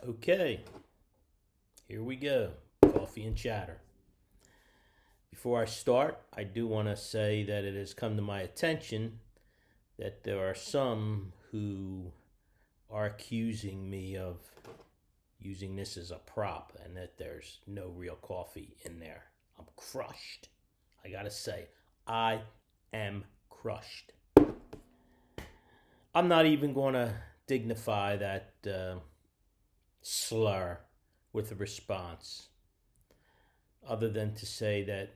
Okay, here we go. Coffee and chatter. Before I start, I do want to say that it has come to my attention that there are some who are accusing me of using this as a prop and that there's no real coffee in there. I'm crushed. I gotta say, I am crushed. I'm not even going to dignify that slur with a response, other than to say that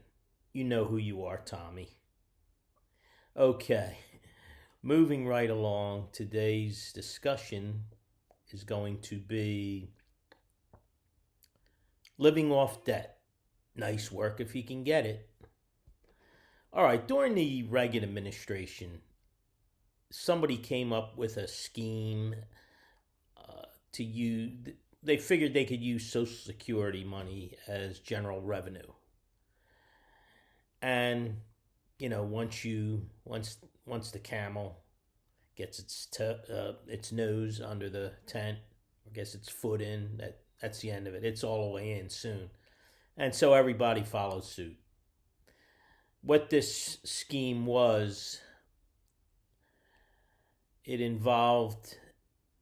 you know who you are, Tommy. Okay, moving right along, today's discussion is going to be living off debt. Nice work if you can get it. All right, during the Reagan administration, somebody came up with a scheme to use. They figured they could use Social Security money as general revenue, and once the camel gets its nose under the tent, or gets its foot in, that's the end of it. It's all the way in soon, and so everybody follows suit. What this scheme was, it involved,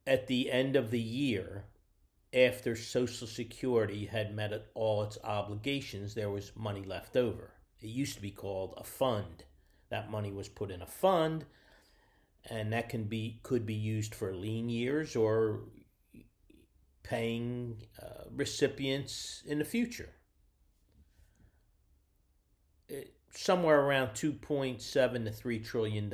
at the end of the year, after Social Security had met all its obligations, there was money left over. It used to be called a fund. That money was put in a fund, and that could be used for lean years or paying recipients in the future. Somewhere around $2.7 to $3 trillion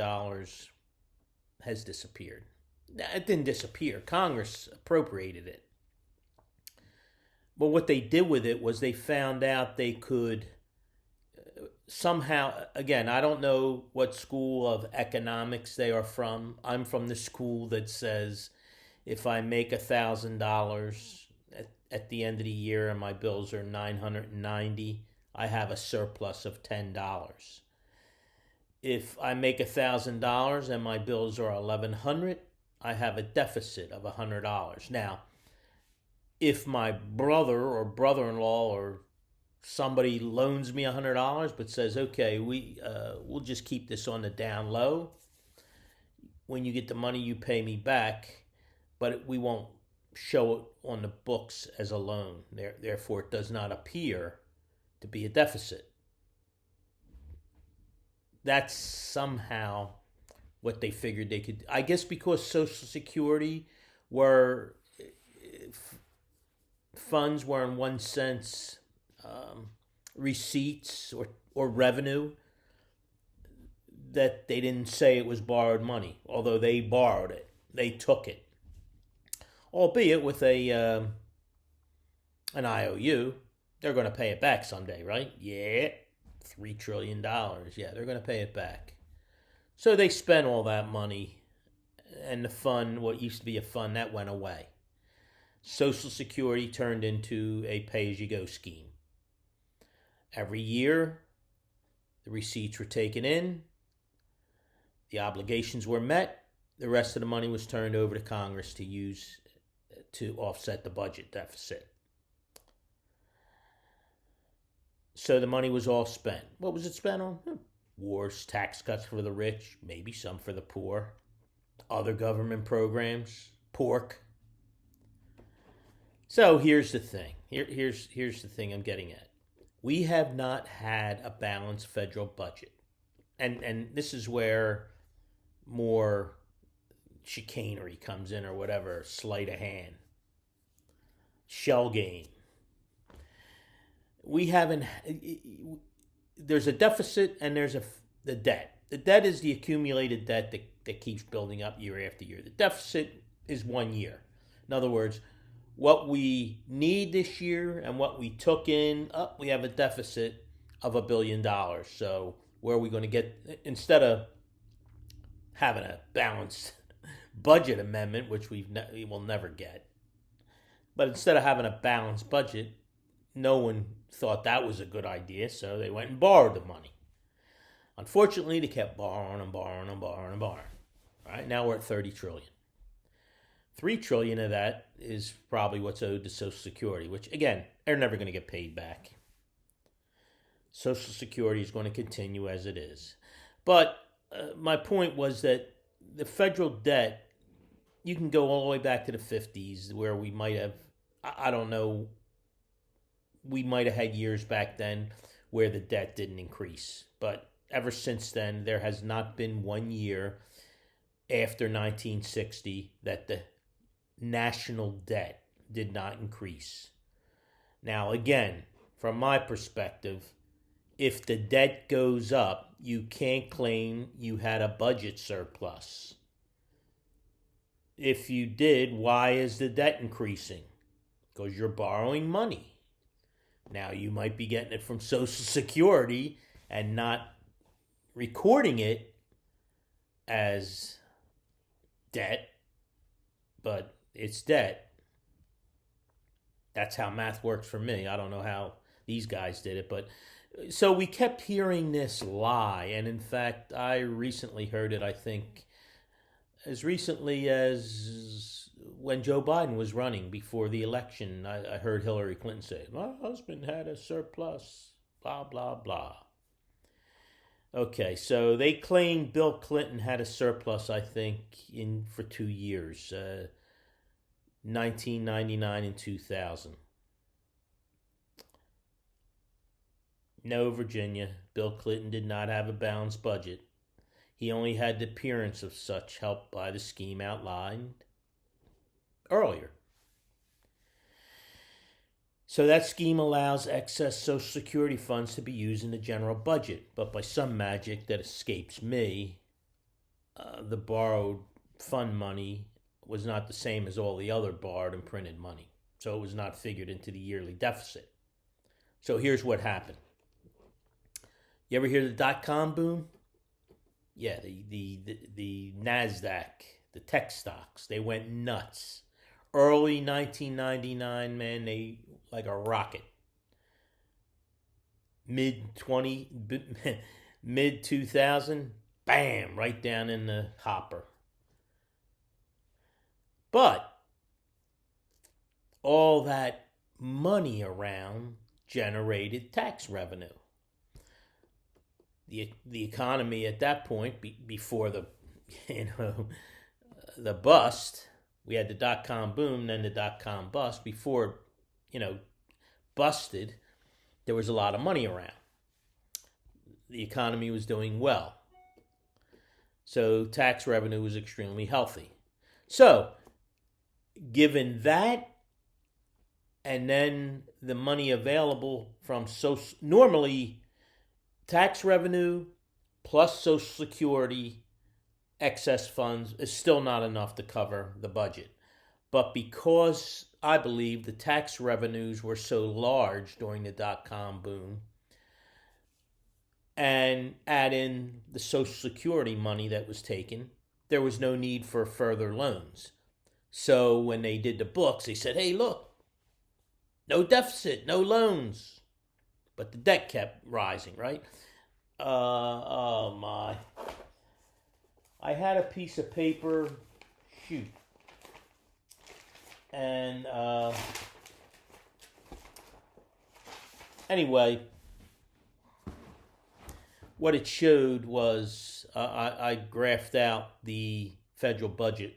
has disappeared. It didn't disappear. Congress appropriated it. But what they did with it was they found out they could somehow, again, I don't know what school of economics they are from. I'm from the school that says if I make $1,000 at the end of the year and my bills are $990, I have a surplus of $10. If I make $1,000 and my bills are $1,100, I have a deficit of $100. Now, if my brother or brother-in-law or somebody loans me $100 but says, okay, we'll just keep this on the down low. When you get the money, you pay me back, but we won't show it on the books as a loan. Therefore, it does not appear to be a deficit. That's somehow what they figured they could. I guess because Social Security funds were in one sense receipts or revenue, that they didn't say it was borrowed money, although they borrowed it. They took it, albeit with an IOU. They're going to pay it back someday, right? Yeah, $3 trillion. Yeah, they're going to pay it back. So they spent all that money, and the fund, what used to be a fund, that went away. Social Security turned into a pay-as-you-go scheme. Every year, the receipts were taken in, the obligations were met, the rest of the money was turned over to Congress to use to offset the budget deficit. So the money was all spent. What was it spent on? Wars, tax cuts for the rich, maybe some for the poor, other government programs, pork. So here's the thing. Here's the thing I'm getting at. We have not had a balanced federal budget. And this is where more chicanery comes in, or whatever, sleight of hand, shell game. We haven't. There's a deficit and there's the debt. The debt is the accumulated debt that keeps building up year after year. The deficit is 1 year. In other words, what we need this year and what we took in, we have a deficit of $1 billion. So where are we going to get, instead of having a balanced budget amendment, which we will never get, but instead of having a balanced budget, no one thought that was a good idea, so they went and borrowed the money. Unfortunately, they kept borrowing and borrowing and borrowing and borrowing. All right, now we're at $30 trillion. $3 trillion of that is probably what's owed to Social Security, which again, they're never going to get paid back. Social Security is going to continue as it is. But my point was that the federal debt, you can go all the way back to the 50s where we might have, I don't know, we might have had years back then where the debt didn't increase. But ever since then, there has not been one year after 1960 that the national debt did not increase. Now, again, from my perspective, if the debt goes up, you can't claim you had a budget surplus. If you did, why is the debt increasing? Because you're borrowing money. Now, you might be getting it from Social Security and not recording it as debt, but it's debt. That's how math works for me. I don't know how these guys did it, but so we kept hearing this lie. And in fact, I recently heard it, I think, as recently as when Joe Biden was running before the election. I heard Hillary Clinton say, my husband had a surplus, blah, blah, blah. Okay, so they claimed Bill Clinton had a surplus, I think, for 2 years, 1999 and 2000. No, Virginia, Bill Clinton did not have a balanced budget. He only had the appearance of such, helped by the scheme outlined earlier. So that scheme allows excess Social Security funds to be used in the general budget, but by some magic that escapes me, the borrowed fund money was not the same as all the other borrowed and printed money. So it was not figured into the yearly deficit. So here's what happened. You ever hear the dot-com boom? Yeah, the NASDAQ, the tech stocks, they went nuts. Early 1999, man, they like a rocket. Mid 2000, bam, right down in the hopper. But all that money around generated tax revenue. The economy at that point, before the the bust, we had the dot-com boom, then the dot-com bust. Before, busted, there was a lot of money around. The economy was doing well. So tax revenue was extremely healthy. So, given that, and then the money available from normally tax revenue plus Social Security excess funds is still not enough to cover the budget. But because I believe the tax revenues were so large during the dot-com boom, and add in the Social Security money that was taken, there was no need for further loans. So when they did the books, they said, hey, look, no deficit, no loans. But the debt kept rising, right? Oh my. I had a piece of paper, shoot. And anyway, what it showed was I graphed out the federal budget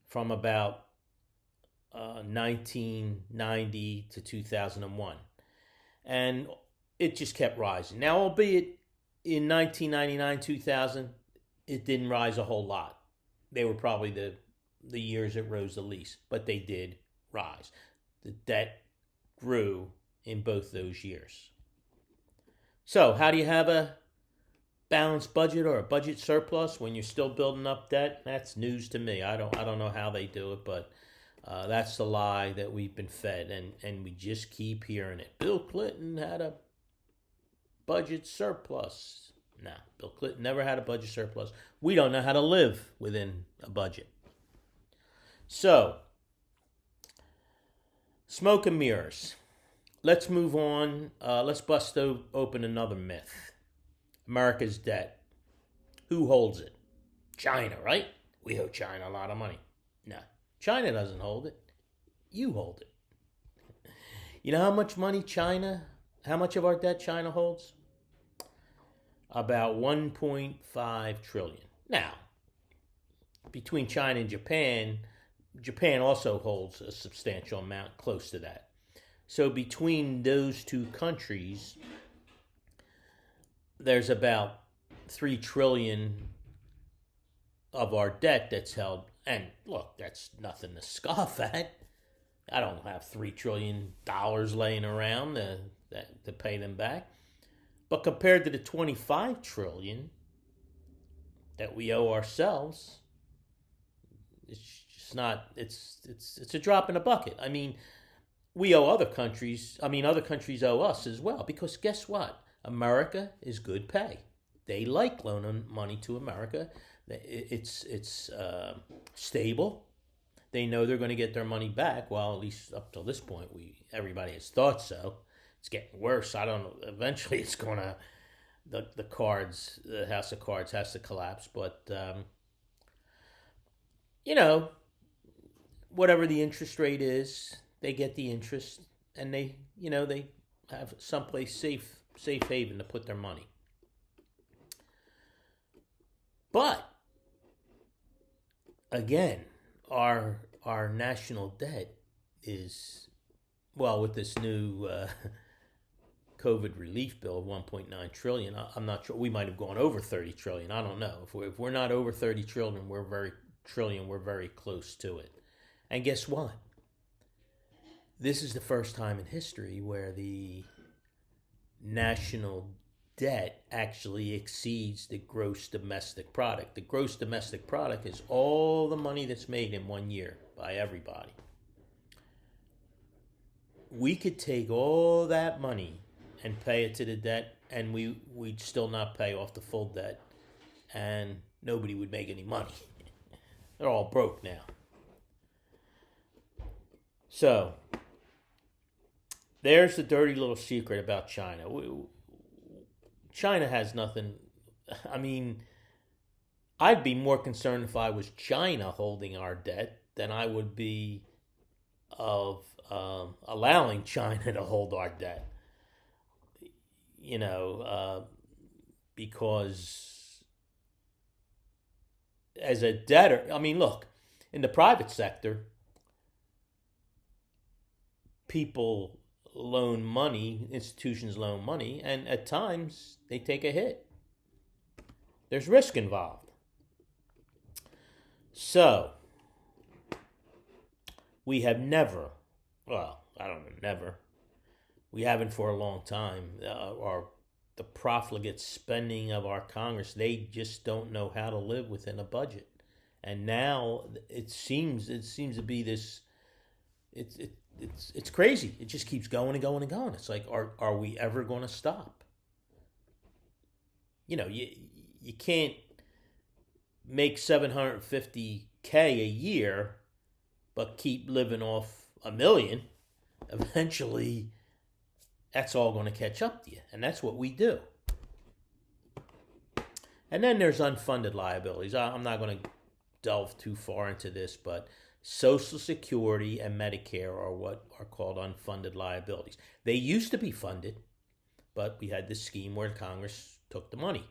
from about 1990 to 2001. And it just kept rising. Now, albeit in 1999, 2000, it didn't rise a whole lot. They were probably the years it rose the least, but they did rise. The debt grew in both those years. So, how do you have a balanced budget or a budget surplus when you're still building up debt? That's news to me. I don't know how they do it, but that's the lie that we've been fed, and we just keep hearing it. Bill Clinton had a budget surplus. No, Bill Clinton never had a budget surplus. We don't know how to live within a budget. So, smoke and mirrors. Let's move on. Let's bust open another myth. America's debt. Who holds it? China, right? We owe China a lot of money. No. China doesn't hold it. You hold it. You know how much money how much of our debt China holds? About 1.5 trillion. Now, between China and Japan, Japan also holds a substantial amount close to that. So between those two countries, there's about 3 trillion of our debt that's held. And look, that's nothing to scoff at. I don't have $3 trillion laying around to pay them back. But compared to the 25 trillion that we owe ourselves, it's just not, it's a drop in a bucket. I mean, we owe other countries, other countries owe us as well, because guess what? America is good pay. They like loaning money to America. It's stable. They know they're going to get their money back. Well, at least up till this point, everybody has thought so. It's getting worse. I don't know. Eventually, it's going to the house of cards has to collapse. But whatever the interest rate is, they get the interest, and they have someplace safe haven to put their money. But again, our national debt is, well, with this new COVID relief bill of 1.9 trillion, I'm not sure. We might have gone over 30 trillion. I don't know. If we're not over 30 trillion, we're very close to it. And guess what? This is the first time in history where the national debt actually exceeds the gross domestic product. The gross domestic product is all the money that's made in 1 year by everybody. We could take all that money and pay it to the debt, and we'd still not pay off the full debt, and nobody would make any money. They're all broke now. So, there's the dirty little secret about China. China has nothing. I'd be more concerned if I was China holding our debt than I would be of allowing China to hold our debt. Because as a debtor, look, in the private sector, people loan money, institutions loan money, and at times they take a hit. There's risk involved. So, we have never, we haven't for a long time, the profligate spending of our Congress, they just don't know how to live within a budget. And now it seems to be this, it's crazy. It just keeps going and going and going. It's like, are we ever going to stop? You can't make $750K a year, but keep living off $1 million. Eventually, that's all going to catch up to you, and that's what we do. And then there's unfunded liabilities. I'm not going to delve too far into this, but Social Security and Medicare are what are called unfunded liabilities. They used to be funded, but we had this scheme where Congress took the money.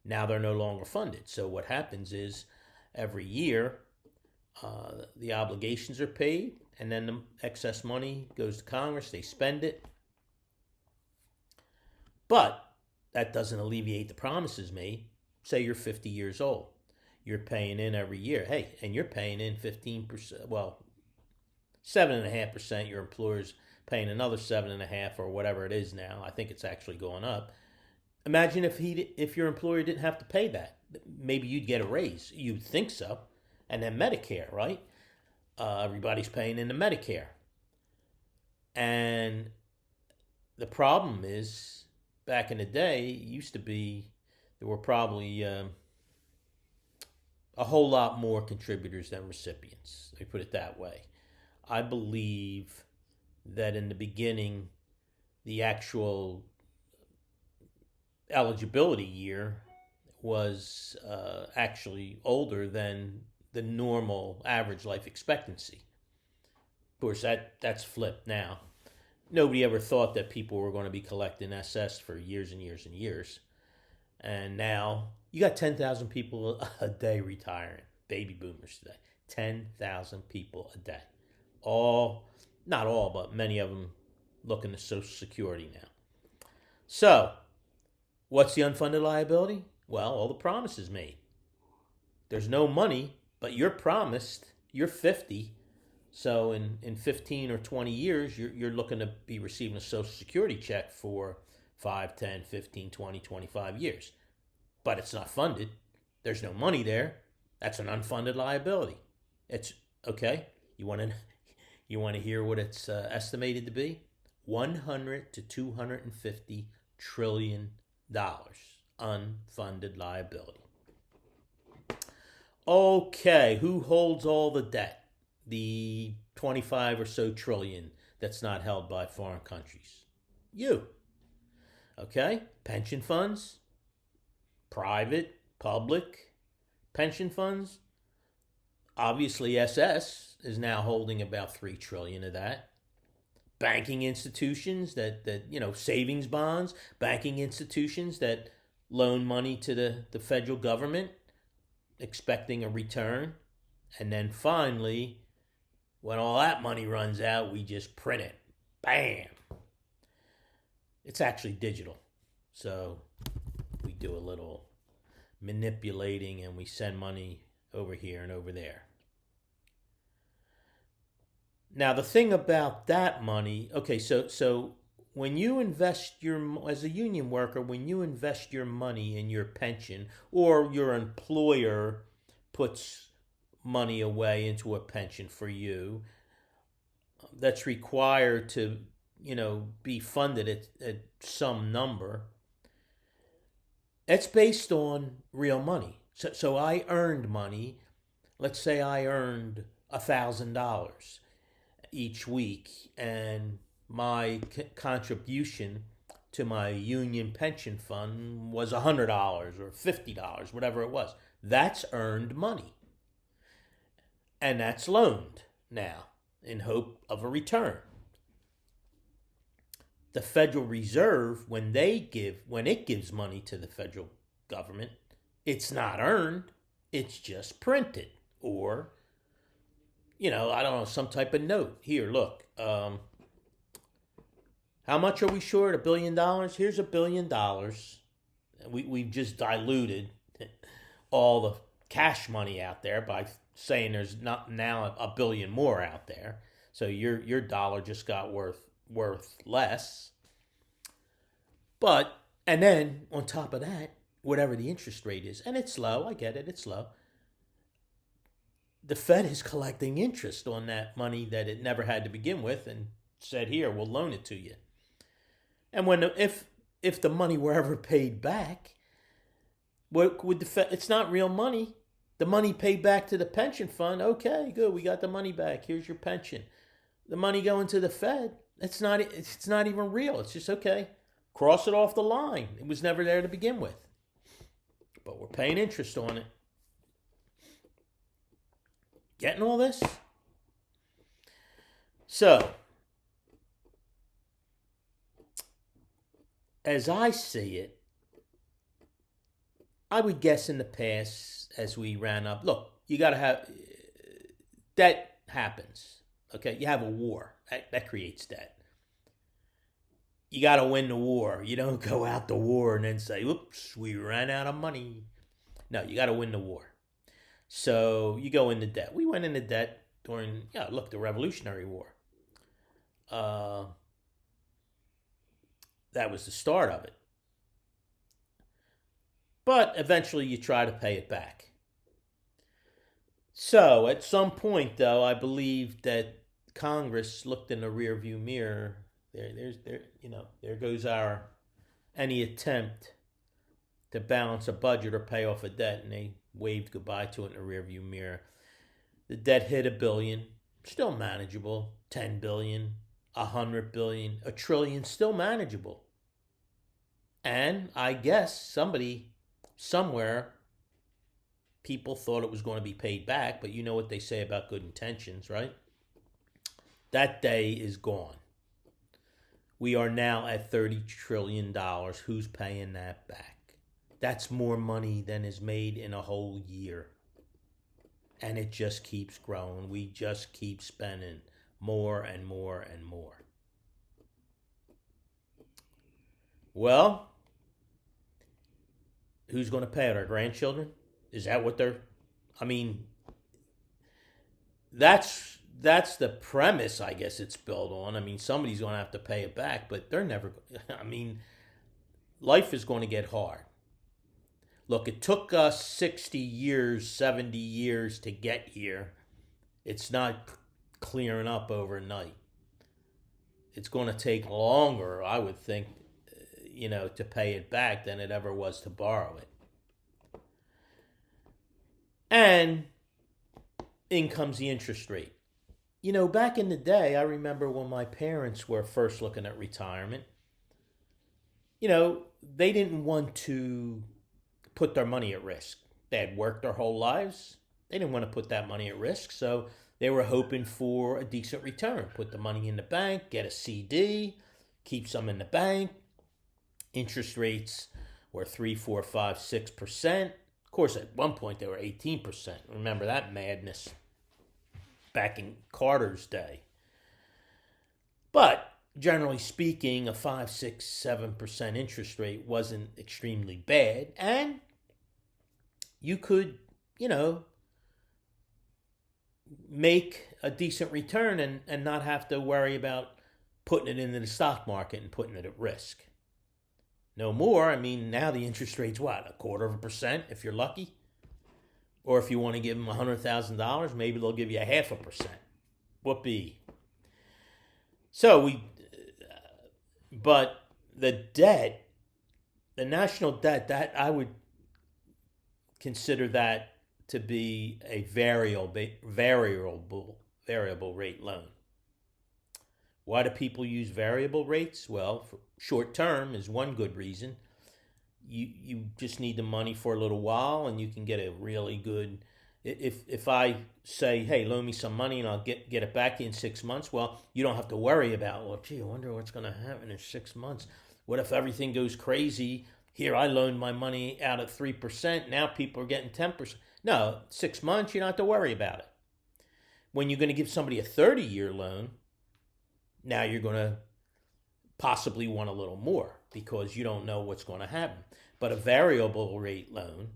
Now they're no longer funded. So what happens is every year the obligations are paid, and then the excess money goes to Congress. They spend it. But that doesn't alleviate the promises made. Say you're 50 years old. You're paying in every year. Hey, and you're paying in 15%, 7.5%. Your employer's paying another 7.5% or whatever it is now. I think it's actually going up. Imagine if your employer didn't have to pay that. Maybe you'd get a raise. You'd think so. And then Medicare, right? Everybody's paying into Medicare. And the problem is, back in the day, it used to be there were probably a whole lot more contributors than recipients. Let me put it that way. I believe that in the beginning, the actual eligibility year was actually older than the normal average life expectancy. Of course, that's flipped now. Nobody ever thought that people were going to be collecting SS for years and years and years. And now you got 10,000 people a day retiring, baby boomers today. 10,000 people a day. All, not all, but many of them looking to Social Security now. So, what's the unfunded liability? Well, all the promises made. There's no money, but you're promised, you're 50. So in 15 or 20 years, you're looking to be receiving a Social Security check for 5, 10, 15, 20, 25 years. But it's not funded. There's no money there. That's an unfunded liability. It's okay. You want to hear what it's estimated to be? 100 to 250 trillion dollars unfunded liability. Okay, who holds all the debt? The 25 or so trillion that's not held by foreign countries. You. Okay, pension funds, private, public pension funds. Obviously, SS is now holding about 3 trillion of that. Banking institutions that savings bonds, banking institutions that loan money to the federal government expecting a return. And then finally, when all that money runs out, we just print it. Bam! It's actually digital. So we do a little manipulating and we send money over here and over there. Now, the thing about that money, okay, so when you invest as a union worker, when you invest your money in your pension or your employer puts money away into a pension for you, that's required to, be funded at some number, it's based on real money. So I earned money. Let's say I earned $1,000 each week, and my contribution to my union pension fund was $100 or $50, whatever it was. That's earned money. And that's loaned now in hope of a return. The Federal Reserve, when it gives money to the federal government, it's not earned, it's just printed. Or, I don't know, some type of note. Here, look, how much are we short? $1 billion? Here's $1 billion. We've just diluted all the cash money out there by saying there's not now $1 billion more out there. So your dollar just got worth less. And then on top of that, whatever the interest rate is, and it's low, I get it, it's low. The Fed is collecting interest on that money that it never had to begin with and said, here, we'll loan it to you. And if the money were ever paid back, what would the Fed, it's not real money. The money paid back to the pension fund, okay, good, we got the money back. Here's your pension. The money going to the Fed, it's not even real. It's just, okay, cross it off the line. It was never there to begin with. But we're paying interest on it. Getting all this? So, as I see it, I would guess in the past, as we ran up, look, you got to have, debt happens. Okay, you have a war. That creates debt. You got to win the war. You don't go out to war and then say, oops, we ran out of money. No, you got to win the war. So you go into debt. We went into debt during, the Revolutionary War. That was the start of it. But eventually you try to pay it back. So at some point, though, I believe that Congress looked in the rearview mirror. There goes any attempt to balance a budget or pay off a debt, and they waved goodbye to it in the rearview mirror. The debt hit $1 billion, still manageable. 10 billion, 100 billion, $1 trillion, still manageable. And I guess somewhere, people thought it was going to be paid back, but you know what they say about good intentions, right? That day is gone. We are now at $30 trillion. Who's paying that back? That's more money than is made in a whole year. And it just keeps growing. We just keep spending more and more and more. Well, who's going to pay it? Our grandchildren? Is that what they're... I mean, that's the premise, I guess it's built on. I mean, somebody's going to have to pay it back, but they're never... I mean, life is going to get hard. Look, it took us 60 years, 70 years to get here. It's not clearing up overnight. It's going to take longer, I would think, to pay it back than it ever was to borrow it. And in comes the interest rate. Back in the day, I remember when my parents were first looking at retirement, they didn't want to put their money at risk. They had worked their whole lives. They didn't want to put that money at risk, so they were hoping for a decent return. Put the money in the bank, get a CD, keep some in the bank. Interest rates were 3, 4, 5, 6%. Of course, at one point they were 18%. Remember that madness back in Carter's day. But generally speaking, a 5, 6, 7% interest rate wasn't extremely bad. And you could, make a decent return and not have to worry about putting it into the stock market and putting it at risk. No more. I mean, now the interest rate's what? 0.25% if you're lucky? Or if you want to give them $100,000, maybe they'll give you 0.5%. Whoopee. But the debt, the national debt, that I would consider that to be a variable rate loan. Why do people use variable rates? Well, short term is one good reason. You just need the money for a little while, and you can get a really good... If I say, hey, loan me some money and I'll get it back in 6 months, well, you don't have to worry about, well, gee, I wonder what's going to happen in 6 months. What if everything goes crazy? Here, I loaned my money out at 3%. Now people are getting 10%. No, 6 months, you don't have to worry about it. When you're going to give somebody a 30-year loan, now you're going to possibly want a little more because you don't know what's going to happen. But a variable rate loan,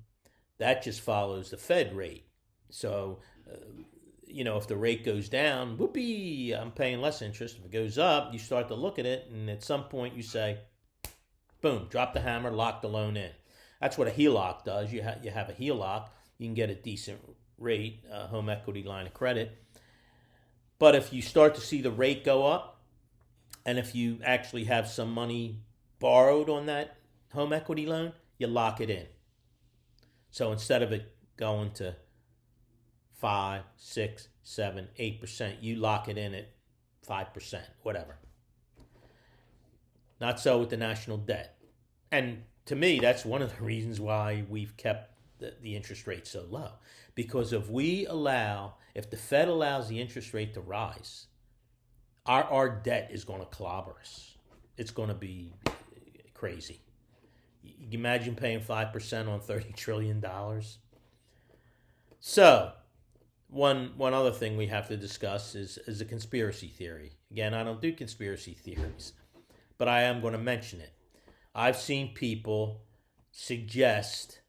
that just follows the Fed rate. So, if the rate goes down, whoopee, I'm paying less interest. If it goes up, you start to look at it, and at some point you say, boom, drop the hammer, lock the loan in. That's what a HELOC does. You have a HELOC, you can get a decent rate, home equity line of credit. But if you start to see the rate go up, and if you actually have some money borrowed on that home equity loan, you lock it in. So instead of it going to 5, 6, 7, 8%, you lock it in at 5%, whatever. Not so with the national debt. And to me, that's one of the reasons why we've kept the interest rate so low. Because if the Fed allows the interest rate to rise, our debt is going to clobber us. It's going to be crazy. You imagine paying 5% on $30 trillion? So, one other thing we have to discuss is a conspiracy theory. Again, I don't do conspiracy theories, but I am going to mention it. I've seen people suggest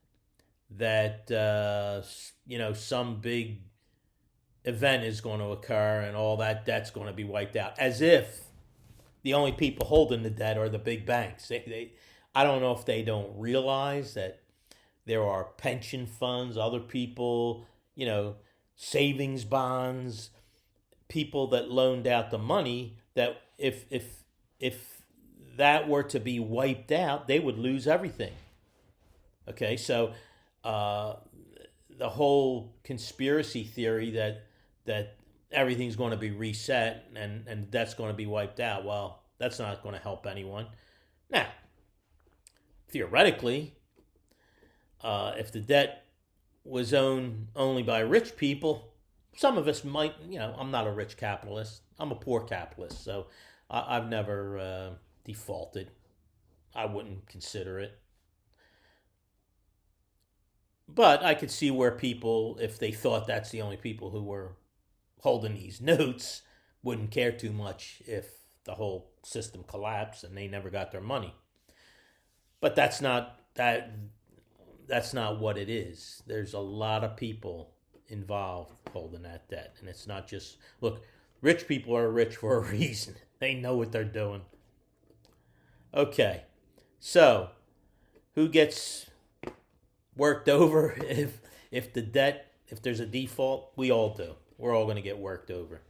that some big event is going to occur and all that debt's going to be wiped out, as if the only people holding the debt are the big banks. I don't know if they don't realize that there are pension funds, other people, savings bonds, people that loaned out the money, that if that were to be wiped out, they would lose everything. Okay, so the whole conspiracy theory that everything's going to be reset and debt's going to be wiped out, well, that's not going to help anyone. Now, theoretically, if the debt was owned only by rich people, Some of us might, I'm not a rich capitalist. I'm a poor capitalist, so I've never defaulted. I wouldn't consider it. But I could see where people, if they thought that's the only people who were holding these notes, wouldn't care too much if the whole system collapsed and they never got their money. But that's not what it is. There's a lot of people involved holding that debt. And it's not just, look, rich people are rich for a reason. They know what they're doing. Okay, so who gets worked over if the debt, if there's a default? We all do. We're all going to get worked over.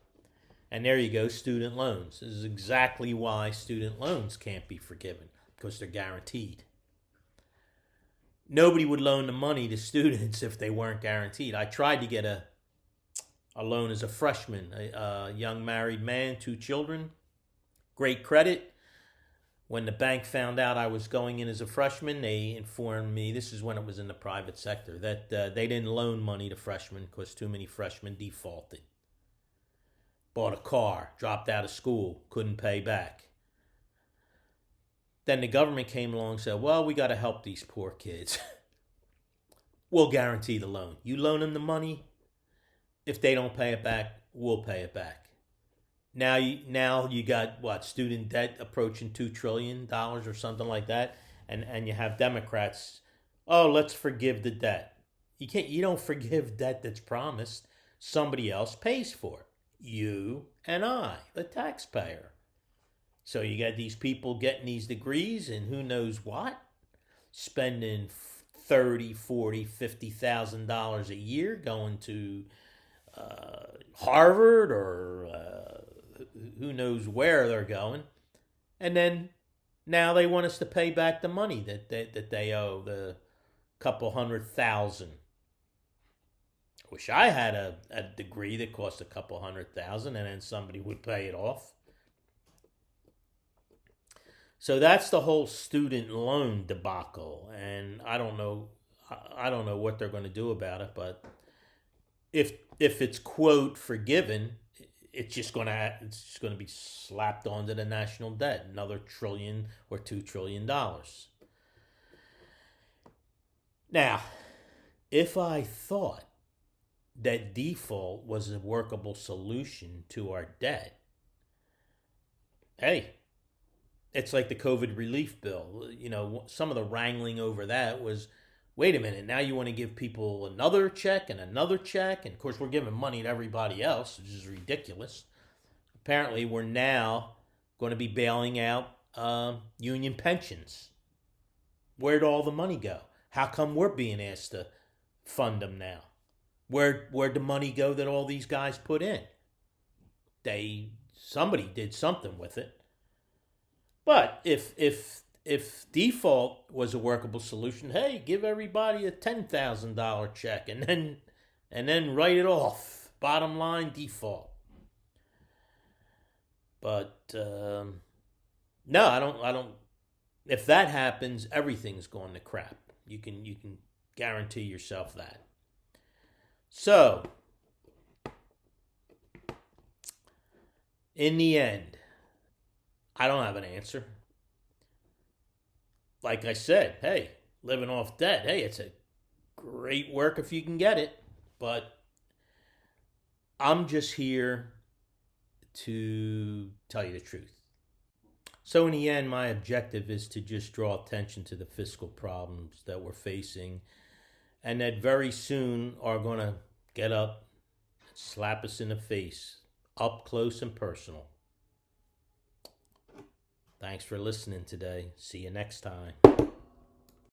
And there you go, student loans. This is exactly why student loans can't be forgiven, because they're guaranteed. Nobody would loan the money to students if they weren't guaranteed. I tried to get a loan as a freshman, a young married man, 2 children, great credit. When the bank found out I was going in as a freshman, they informed me, this is when it was in the private sector, that they didn't loan money to freshmen because too many freshmen defaulted. Bought a car, dropped out of school, couldn't pay back. Then the government came along and said, well, we got to help these poor kids. We'll guarantee the loan. You loan them the money. If they don't pay it back, we'll pay it back. Now you got, what, student debt approaching $2 trillion or something like that. And you have Democrats, oh, let's forgive the debt. You don't forgive debt that's promised. Somebody else pays for it. You and I, the taxpayer. So you got these people getting these degrees and who knows what, spending $30,000, $40,000, $50,000 a year going to Harvard or who knows where they're going, and then now they want us to pay back the money that they owe, the couple $100,000. Wish I had a degree that cost a couple $100,000 and then somebody would pay it off. So that's the whole student loan debacle, and I don't know what they're going to do about it. But if it's quote forgiven, it's just going to be slapped onto the national debt, another trillion or $2 trillion. Now, if I thought that default was a workable solution to our debt, hey, it's like the COVID relief bill. Some of the wrangling over that was, wait a minute, now you want to give people another check and another check? And of course, we're giving money to everybody else, which is ridiculous. Apparently, we're now going to be bailing out union pensions. Where'd all the money go? How come we're being asked to fund them now? Where'd the money go that all these guys put in? Somebody did something with it. But if default was a workable solution, hey, give everybody a $10,000 check and then write it off. Bottom line, default. But no, I don't. If that happens, everything's going to crap. You can guarantee yourself that. So, in the end, I don't have an answer. Like I said, hey, living off debt, hey, it's a great work if you can get it. But I'm just here to tell you the truth. So in the end, my objective is to just draw attention to the fiscal problems that we're facing and that very soon are going to get up, slap us in the face, up close and personal. Thanks for listening today. See you next time.